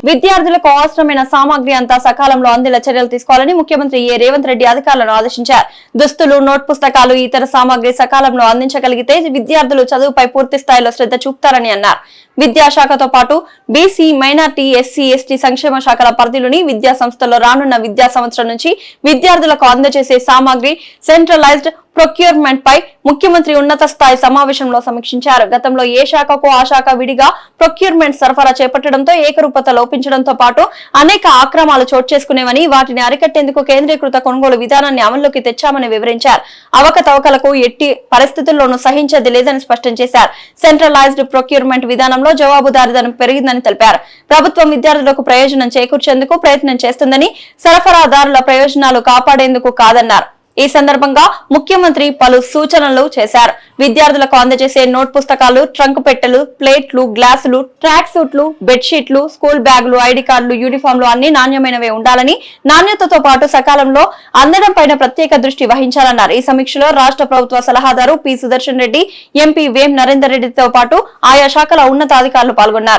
విద్యార్థులకు అవసరమైన సామాగ్రి అంతా సకాలంలో అందేలా చర్యలు తీసుకోవాలని ముఖ్యమంత్రి రేవంత్ రెడ్డి అధికారులను ఆదేశించారు. దుస్తులు, నోట్ పుస్తకాలు, ఇతర సామాగ్రి సకాలంలో అందించగలిగితే విద్యార్థులు చదువుపై పూర్తి స్థాయిలో శ్రద్ధ చూపుతారని అన్నారు. విద్యాశాఖతో పాటు బీసీ, మైనార్టీ, ఎస్సీ, ఎస్టీ సంక్షేమ శాఖల పరిధిలోని విద్యా సంస్థల్లో రానున్న విద్యా సంవత్సరం నుంచి విద్యార్థులకు అందజేసే సామాగ్రి సెంట్రలైజ్డ్ ప్రొక్యూర్మెంట్ పై ముఖ్యమంత్రి ఉన్నత స్థాయి సమావేశంలో సమీక్షించారు. గతంలో ఏ శాఖకు ఆ శాఖ విడిగా ప్రొక్యూర్మెంట్ సరఫరా చేపట్టడంతో ఏకరూపత లోపించడంతో పాటు అనేక అక్రమాలు చోటు చేసుకునేవని, వాటిని అరికట్టేందుకు కేంద్రీకృత కొనుగోలు విధానాన్ని అమల్లోకి తెచ్చామని వివరించారు. అవకతవకలకు ఎట్టి పరిస్థితుల్లోనూ సహించేది లేదని స్పష్టం చేశారు. సెంట్రలైజ్డ్ ప్రొక్యూర్మెంట్ విధానంలో జవాబుదారీతనం పెరిగిందని తెలిపారు. ప్రభుత్వం విద్యార్థులకు ప్రయోజనం చేకూర్చేందుకు ప్రయత్నం చేస్తుందని, సరఫరాదారుల ప్రయోజనాలు కాపాడేందుకు కాదన్నారు. ఈ సందర్భంగా ముఖ్యమంత్రి పలు సూచనలు చేశారు. విద్యార్థులకు అందజేసే నోట్ పుస్తకాలు, ట్రంక్ పెట్టెలు, ప్లేట్లు, గ్లాసులు, ట్రాక్ సూట్లు, బెడ్షీట్లు, స్కూల్ బ్యాగులు, ఐడి కార్డులు, యూనిఫామ్లు అన్ని నాణ్యమైనవే ఉండాలని, నాణ్యతతో పాటు సకాలంలో అందడం పైన ప్రత్యేక దృష్టి వహించాలన్నారు. ఈ సమీక్షలో రాష్ట్ర ప్రభుత్వ సలహాదారు పి. సుదర్శన్ రెడ్డి, ఎంపీ వేం నరేందర్ రెడ్డితో పాటు ఆయా శాఖల ఉన్నతాధికారులు పాల్గొన్నారు.